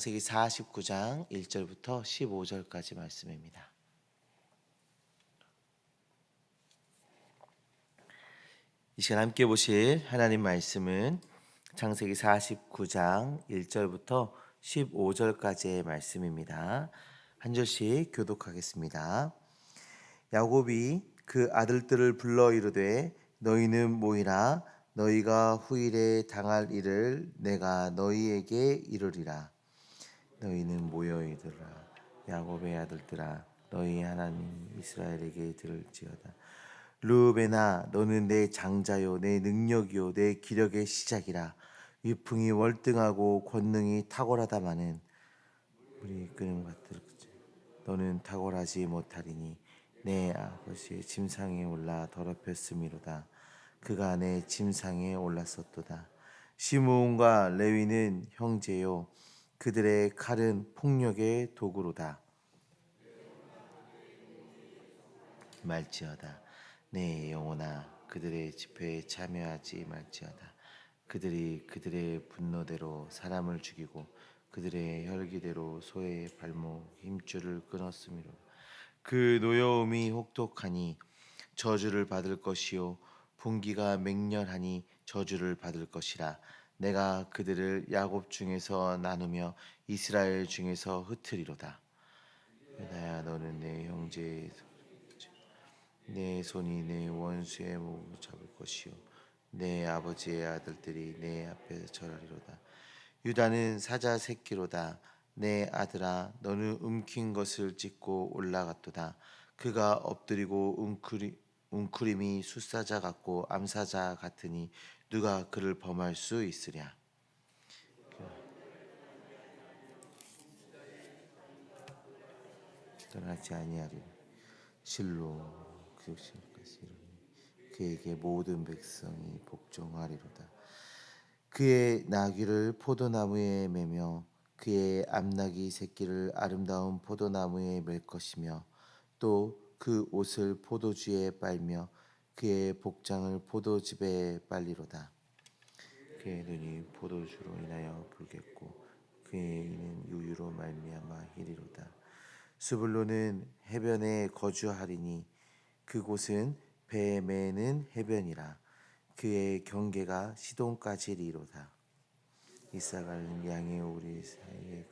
창세기 49장 1절부터 15절까지 말씀입니다. 이 시간 함께 보실 하나님 말씀은 창세기 49장 1절부터 15절까지의 말씀입니다. 한 절씩 교독하겠습니다. 야곱이 그 아들들을 불러 이르되 너희는 모이라. 너희가 후일에 당할 일을 내가 너희에게 이르리라. 너희는 모여 이르라. 야곱의 아들들아, 너희 하나님 이스라엘에게 들을지어다. 르우벤아, 너는 내 장자요 내 능력이요 내 기력의 시작이라. 위풍이 월등하고 권능이 탁월하다마는 물이 끓는 같을 너는 탁월하지 못하리니 내 아버지의 침상에 올라 더럽혔음이로다. 그가 내 침상에 올랐었도다. 시므온과 레위는 형제요 그들의 칼은 폭력의 도구로다. 말지어다. 내 영혼아, 그들의 집회에 참여하지 말지어다. 그들이 그들의 분노대로 사람을 죽이고 그들의 혈기대로 소의 발목 힘줄을 끊었음이로. 그 노여움이 혹독하니 저주를 받을 것이요 분기가 맹렬하니 저주를 받을 것이라. 내가 그들을 야곱 중에서 나누며 이스라엘 중에서 흩으리로다. 유다야, 너는 내 형제의 내 손이 내 원수의 목을 잡을 것이요 내 아버지의 아들들이 내 앞에 절하리로다. 유다는 사자 새끼로다. 내 아들아, 너는 움킨 것을 찢고 올라갔도다. 그가 엎드리고 웅크림이 숫사자 같고 암사자 같으니 누가 그를 범할 수 있으랴. 떠나지 아니하리라. 실로 그것까지 이르니 그에게 모든 백성이 복종하리로다. 그의 나귀를 포도나무에 매며 그의 암나귀 새끼를 아름다운 포도나무에 맬 것이며 또 그 옷을 포도주에 빨며 그의 복장을 포도즙에 빨리로다. 그의 눈이 포도주로 인하여 붉겠고 그의 이는 유유로 말미암아 희리로다. 스불론은 해변에 거주하리니 그곳은 배 매는 해변이라. 그의 경계가 시돈까지리로다. 이사갈은 양의 오리 사이에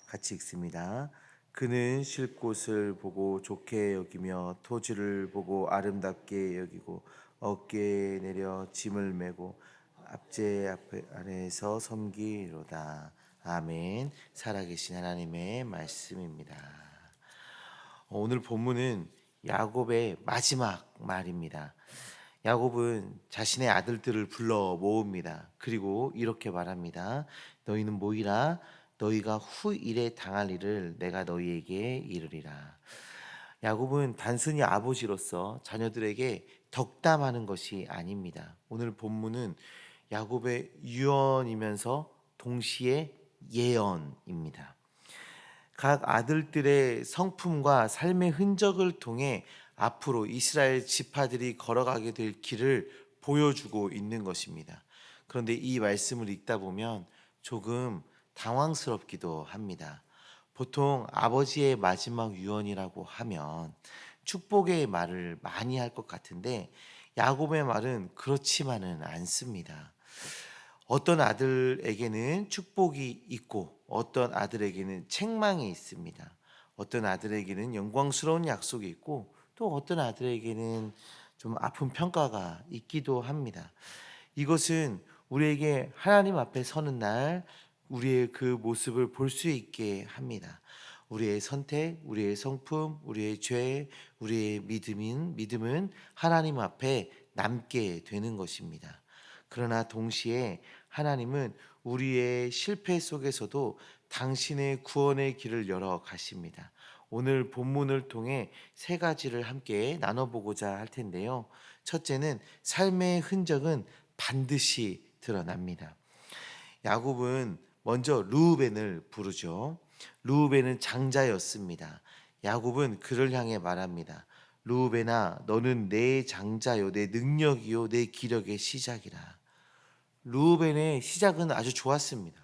같이 읽습니다. 그는 쉴 곳을 보고 좋게 여기며 토지를 보고 아름답게 여기고 어깨에 내려 짐을 메고 앞제 아래에서 섬기로다. 아멘. 살아계신 하나님의 말씀입니다. 오늘 본문은 야곱의 마지막 말입니다. 야곱은 자신의 아들들을 불러 모읍니다. 그리고 이렇게 말합니다. 너희는 모이라. 너희가 후일에 당할 일을 내가 너희에게 이르리라. 야곱은 단순히 아버지로서 자녀들에게 덕담하는 것이 아닙니다. 오늘 본문은 야곱의 유언이면서 동시에 예언입니다. 각 아들들의 성품과 삶의 흔적을 통해 앞으로 이스라엘 지파들이 걸어가게 될 길을 보여주고 있는 것입니다. 그런데 이 말씀을 읽다 보면 조금 당황스럽기도 합니다. 보통 아버지의 마지막 유언이라고 하면 축복의 말을 많이 할 것 같은데 야곱의 말은 그렇지만은 않습니다. 어떤 아들에게는 축복이 있고 어떤 아들에게는 책망이 있습니다. 어떤 아들에게는 영광스러운 약속이 있고 또 어떤 아들에게는 좀 아픈 평가가 있기도 합니다. 이것은 우리에게 하나님 앞에 서는 날 우리의 그 모습을 볼 수 있게 합니다. 우리의 선택, 우리의 성품, 우리의 죄, 우리의 믿음은 하나님 앞에 남게 되는 것입니다. 그러나 동시에 하나님은 우리의 실패 속에서도 당신의 구원의 길을 열어 가십니다. 오늘 본문을 통해 세 가지를 함께 나눠보고자 할 텐데요. 첫째는 삶의 흔적은 반드시 드러납니다. 야곱은 먼저 르우벤을 부르죠. 르우벤은 장자였습니다. 야곱은 그를 향해 말합니다. 르우벤아, 너는 내 장자요 내 능력이요 내 기력의 시작이라. 르우벤의 시작은 아주 좋았습니다.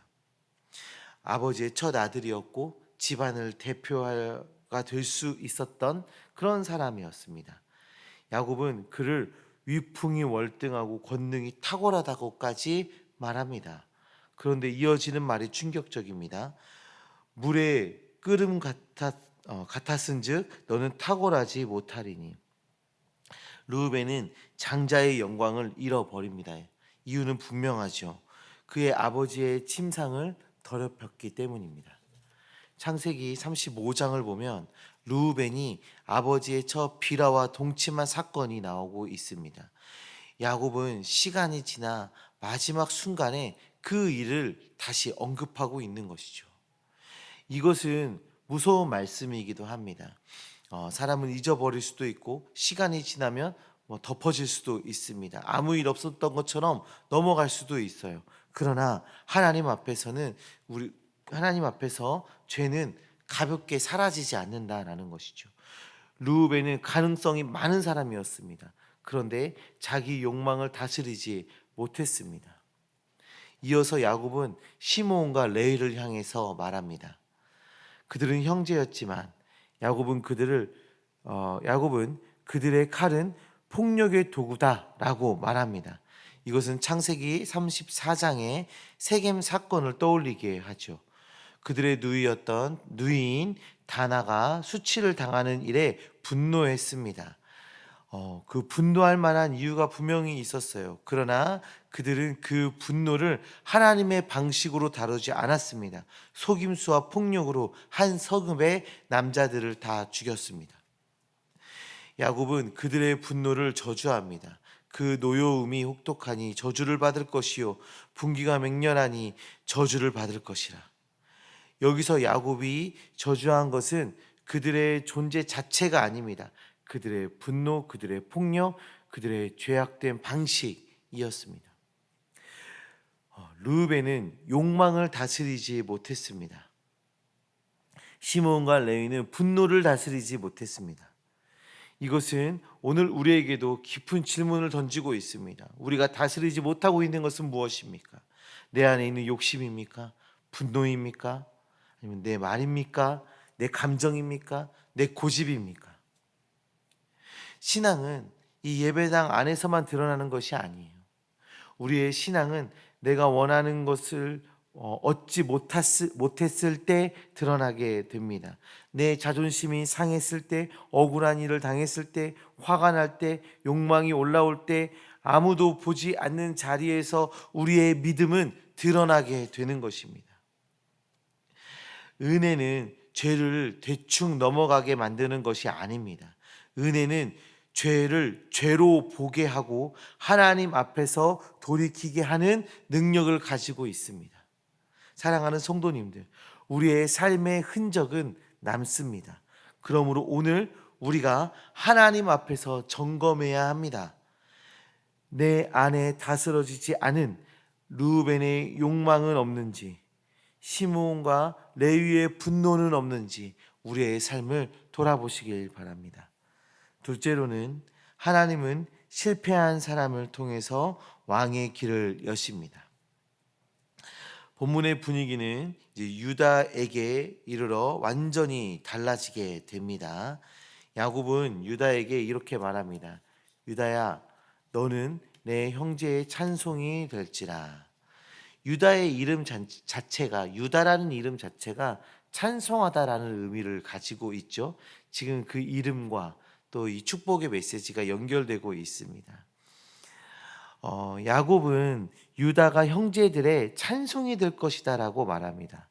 아버지의 첫 아들이었고 집안을 대표가 될 수 있었던 그런 사람이었습니다. 야곱은 그를 위풍이 월등하고 권능이 탁월하다고까지 말합니다. 그런데 이어지는 말이 충격적입니다. 물의 끓음 같았은즉 너는 탁월하지 못하리니. 르우벤은 장자의 영광을 잃어버립니다. 이유는 분명하죠. 그의 아버지의 침상을 더럽혔기 때문입니다. 창세기 35장을 보면 르우벤이 아버지의 첫 비라와 동침한 사건이 나오고 있습니다. 야곱은 시간이 지나 마지막 순간에 그 일을 다시 언급하고 있는 것이죠. 이것은 무서운 말씀이기도 합니다. 사람은 잊어버릴 수도 있고 시간이 지나면 덮어질 수도 있습니다. 아무 일 없었던 것처럼 넘어갈 수도 있어요. 그러나 하나님 앞에서 죄는 가볍게 사라지지 않는다라는 것이죠. 르우벤은 가능성이 많은 사람이었습니다. 그런데 자기 욕망을 다스리지 못했습니다. 이어서 야곱은 시므온과 레위를 향해서 말합니다. 그들은 형제였지만 야곱은 그들의 칼은 폭력의 도구다라고 말합니다. 이것은 창세기 34장의 세겜 사건을 떠올리게 하죠. 그들의 누이인 다나가 수치를 당하는 일에 분노했습니다. 그 분노할 만한 이유가 분명히 있었어요. 그러나 그들은 그 분노를 하나님의 방식으로 다루지 않았습니다. 속임수와 폭력으로 한 성읍의 남자들을 다 죽였습니다. 야곱은 그들의 분노를 저주합니다. 그 노여움이 혹독하니 저주를 받을 것이요 분기가 맹렬하니 저주를 받을 것이라. 여기서 야곱이 저주한 것은 그들의 존재 자체가 아닙니다. 그들의 분노, 그들의 폭력, 그들의 죄악된 방식이었습니다. 르우벤은 욕망을 다스리지 못했습니다. 시므온과 레위는 분노를 다스리지 못했습니다. 이것은 오늘 우리에게도 깊은 질문을 던지고 있습니다. 우리가 다스리지 못하고 있는 것은 무엇입니까? 내 안에 있는 욕심입니까? 분노입니까? 아니면 내 말입니까? 내 감정입니까? 내 고집입니까? 신앙은 이 예배당 안에서만 드러나는 것이 아니에요. 우리의 신앙은 내가 원하는 것을 얻지 못했을 때 드러나게 됩니다. 내 자존심이 상했을 때, 억울한 일을 당했을 때, 화가 날 때, 욕망이 올라올 때, 아무도 보지 않는 자리에서 우리의 믿음은 드러나게 되는 것입니다. 은혜는 죄를 대충 넘어가게 만드는 것이 아닙니다. 은혜는 죄를 죄로 보게 하고 하나님 앞에서 돌이키게 하는 능력을 가지고 있습니다. 사랑하는 성도님들, 우리의 삶의 흔적은 남습니다. 그러므로 오늘 우리가 하나님 앞에서 점검해야 합니다. 내 안에 다스러지지 않은 르우벤의 욕망은 없는지, 시므온과 레위의 분노는 없는지 우리의 삶을 돌아보시길 바랍니다. 둘째로는 하나님은 실패한 사람을 통해서 왕의 길을 여십니다. 본문의 분위기는 이제 유다에게 이르러 완전히 달라지게 됩니다. 야곱은 유다에게 이렇게 말합니다. 유다야, 너는 내 형제의 찬송이 될지라. 유다의 이름 자체가, 유다라는 이름 자체가 찬송하다라는 의미를 가지고 있죠. 지금 그 이름과 또 이 축복의 메시지가 연결되고 있습니다. 야곱은 유다가 형제들의 찬송이 될 것이다라고 말합니다.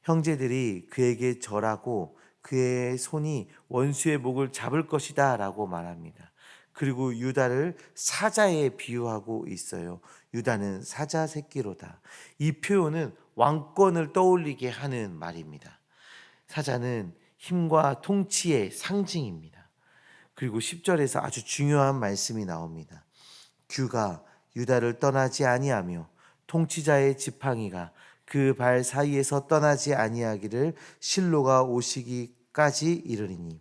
형제들이 그에게 절하고 그의 손이 원수의 목을 잡을 것이다라고 말합니다. 그리고 유다를 사자에 비유하고 있어요. 유다는 사자 새끼로다. 이 표현은 왕권을 떠올리게 하는 말입니다. 사자는 힘과 통치의 상징입니다. 그리고 10절에서 아주 중요한 말씀이 나옵니다. 규가 유다를 떠나지 아니하며 통치자의 지팡이가 그 발 사이에서 떠나지 아니하기를 실로가 오시기까지 이르리니.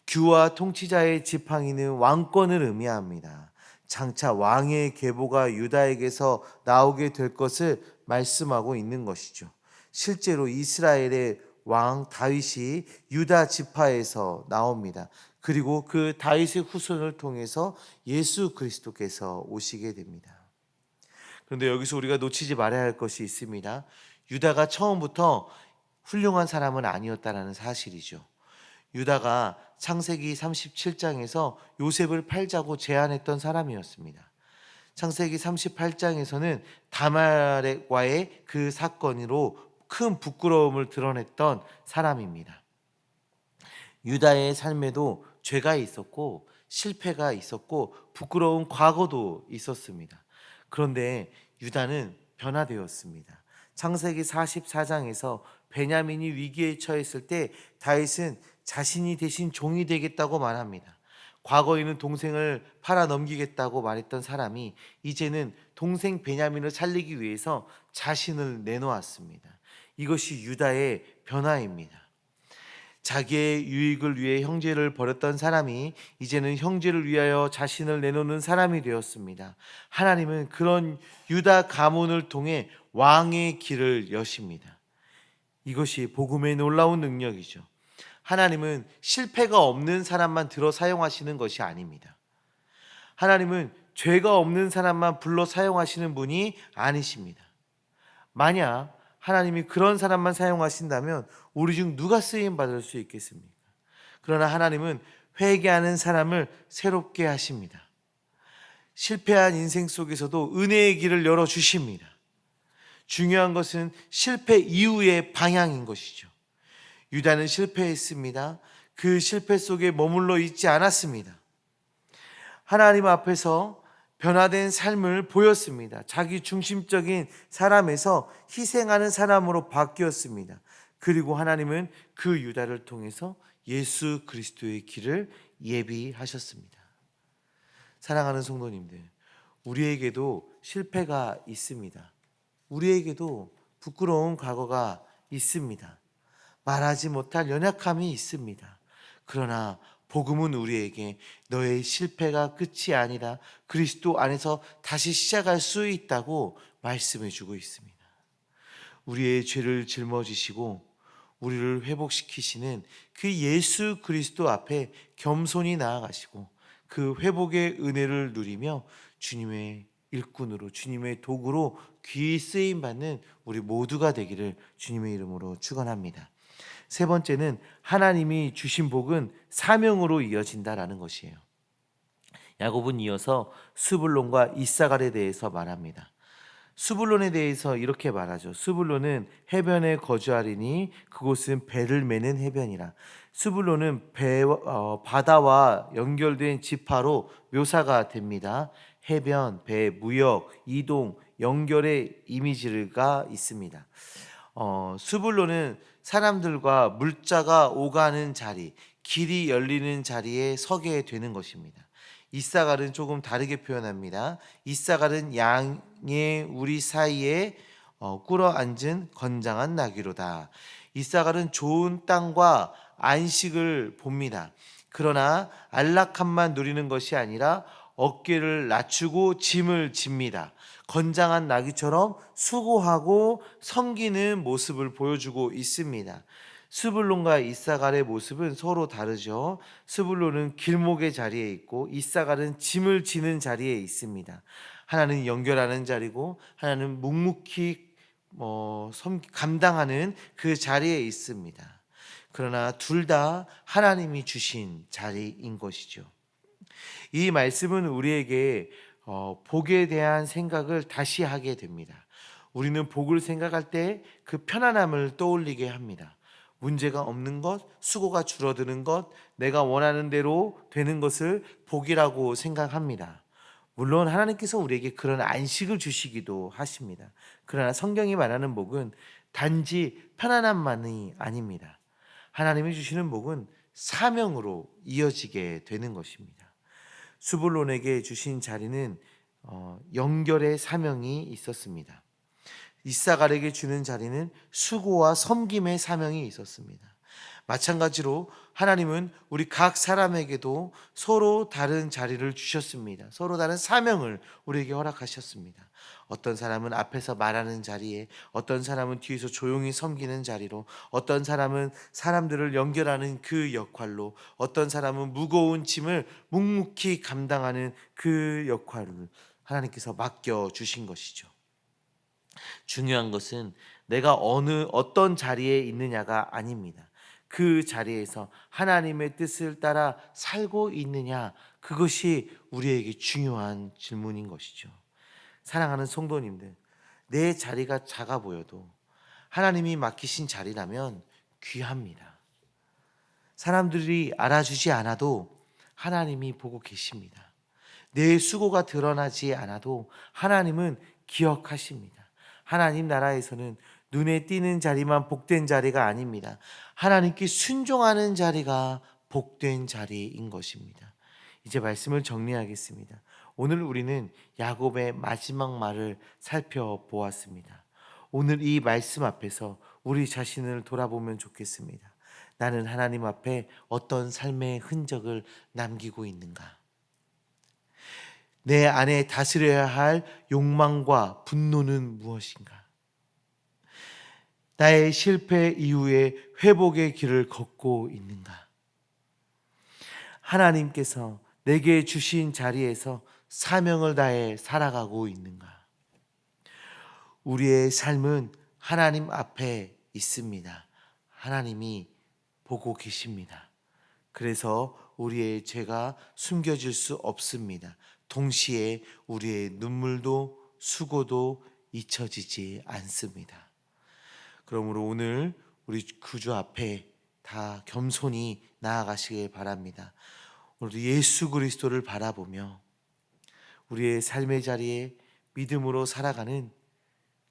규와 통치자의 지팡이는 왕권을 의미합니다. 장차 왕의 계보가 유다에게서 나오게 될 것을 말씀하고 있는 것이죠. 실제로 이스라엘의 왕 다윗이 유다 지파에서 나옵니다. 그리고 그 다윗의 후손을 통해서 예수 그리스도께서 오시게 됩니다. 그런데 여기서 우리가 놓치지 말아야 할 것이 있습니다. 유다가 처음부터 훌륭한 사람은 아니었다라는 사실이죠. 유다가 창세기 37장에서 요셉을 팔자고 제안했던 사람이었습니다. 창세기 38장에서는 다말과의 그 사건으로 큰 부끄러움을 드러냈던 사람입니다. 유다의 삶에도 죄가 있었고 실패가 있었고 부끄러운 과거도 있었습니다. 그런데 유다는 변화되었습니다. 창세기 44장에서 베냐민이 위기에 처했을 때 다윗은 자신이 대신 종이 되겠다고 말합니다. 과거에는 동생을 팔아 넘기겠다고 말했던 사람이 이제는 동생 베냐민을 살리기 위해서 자신을 내놓았습니다. 이것이 유다의 변화입니다. 자기의 유익을 위해 형제를 버렸던 사람이 이제는 형제를 위하여 자신을 내놓는 사람이 되었습니다. 하나님은 그런 유다 가문을 통해 왕의 길을 여십니다. 이것이 복음의 놀라운 능력이죠. 하나님은 실패가 없는 사람만 들어 사용하시는 것이 아닙니다. 하나님은 죄가 없는 사람만 불러 사용하시는 분이 아니십니다. 만약 하나님이 그런 사람만 사용하신다면 우리 중 누가 쓰임 받을 수 있겠습니까? 그러나 하나님은 회개하는 사람을 새롭게 하십니다. 실패한 인생 속에서도 은혜의 길을 열어주십니다. 중요한 것은 실패 이후의 방향인 것이죠. 유다는 실패했습니다. 그 실패 속에 머물러 있지 않았습니다. 하나님 앞에서 변화된 삶을 보였습니다. 자기 중심적인 사람에서 희생하는 사람으로 바뀌었습니다. 그리고 하나님은 그 유다를 통해서 예수 그리스도의 길을 예비하셨습니다. 사랑하는 성도님들, 우리에게도 실패가 있습니다. 우리에게도 부끄러운 과거가 있습니다. 말하지 못할 연약함이 있습니다. 그러나 복음은 우리에게 너의 실패가 끝이 아니라 그리스도 안에서 다시 시작할 수 있다고 말씀해 주고 있습니다. 우리의 죄를 짊어지시고 우리를 회복시키시는 그 예수 그리스도 앞에 겸손히 나아가시고 그 회복의 은혜를 누리며 주님의 일꾼으로 주님의 도구로 귀히 쓰임 받는 우리 모두가 되기를 주님의 이름으로 축원합니다. 세 번째는 하나님이 주신 복은 사명으로 이어진다라는 것이에요. 야곱은 이어서 스불론과 이사갈에 대해서 말합니다. 스불론에 대해서 이렇게 말하죠. 스불론은 해변에 거주하리니 그곳은 배를 매는 해변이라. 스불론은 바다와 연결된 지파로 묘사가 됩니다. 해변, 배, 무역, 이동, 연결의 이미지가 있습니다. 스불론은 사람들과 물자가 오가는 자리, 길이 열리는 자리에 서게 되는 것입니다. 이사갈은 조금 다르게 표현합니다. 이사갈은 양의 우리 사이에 꿇어 앉은 건장한 나귀로다. 이사갈은 좋은 땅과 안식을 봅니다. 그러나 안락함만 누리는 것이 아니라 어깨를 낮추고 짐을 집니다. 건장한 나귀처럼 수고하고 섬기는 모습을 보여주고 있습니다. 스불론과 이사갈의 모습은 서로 다르죠. 스불론은 길목의 자리에 있고 이사갈은 짐을 지는 자리에 있습니다. 하나는 연결하는 자리고 하나는 묵묵히 감당하는 그 자리에 있습니다. 그러나 둘 다 하나님이 주신 자리인 것이죠. 이 말씀은 우리에게 복에 대한 생각을 다시 하게 됩니다. 우리는 복을 생각할 때 그 편안함을 떠올리게 합니다. 문제가 없는 것, 수고가 줄어드는 것, 내가 원하는 대로 되는 것을 복이라고 생각합니다. 물론 하나님께서 우리에게 그런 안식을 주시기도 하십니다. 그러나 성경이 말하는 복은 단지 편안함만이 아닙니다. 하나님이 주시는 복은 사명으로 이어지게 되는 것입니다. 스불론에게 주신 자리는 연결의 사명이 있었습니다. 이사갈에게 주는 자리는 수고와 섬김의 사명이 있었습니다. 마찬가지로 하나님은 우리 각 사람에게도 서로 다른 자리를 주셨습니다. 서로 다른 사명을 우리에게 허락하셨습니다. 어떤 사람은 앞에서 말하는 자리에, 어떤 사람은 뒤에서 조용히 섬기는 자리로, 어떤 사람은 사람들을 연결하는 그 역할로, 어떤 사람은 무거운 짐을 묵묵히 감당하는 그 역할을 하나님께서 맡겨 주신 것이죠. 중요한 것은 내가 어떤 자리에 있느냐가 아닙니다. 그 자리에서 하나님의 뜻을 따라 살고 있느냐, 그것이 우리에게 중요한 질문인 것이죠. 사랑하는 성도님들, 내 자리가 작아 보여도 하나님이 맡기신 자리라면 귀합니다. 사람들이 알아주지 않아도 하나님이 보고 계십니다. 내 수고가 드러나지 않아도 하나님은 기억하십니다. 하나님 나라에서는 눈에 띄는 자리만 복된 자리가 아닙니다. 하나님께 순종하는 자리가 복된 자리인 것입니다. 이제 말씀을 정리하겠습니다. 오늘 우리는 야곱의 마지막 말을 살펴보았습니다. 오늘 이 말씀 앞에서 우리 자신을 돌아보면 좋겠습니다. 나는 하나님 앞에 어떤 삶의 흔적을 남기고 있는가? 내 안에 다스려야 할 욕망과 분노는 무엇인가? 나의 실패 이후에 회복의 길을 걷고 있는가? 하나님께서 내게 주신 자리에서 사명을 다해 살아가고 있는가? 우리의 삶은 하나님 앞에 있습니다. 하나님이 보고 계십니다. 그래서 우리의 죄가 숨겨질 수 없습니다. 동시에 우리의 눈물도 수고도 잊혀지지 않습니다. 그러므로 오늘 우리 구주 앞에 다 겸손히 나아가시길 바랍니다. 오늘도 예수 그리스도를 바라보며 우리의 삶의 자리에 믿음으로 살아가는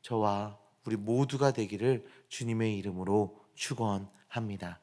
저와 우리 모두가 되기를 주님의 이름으로 축원합니다.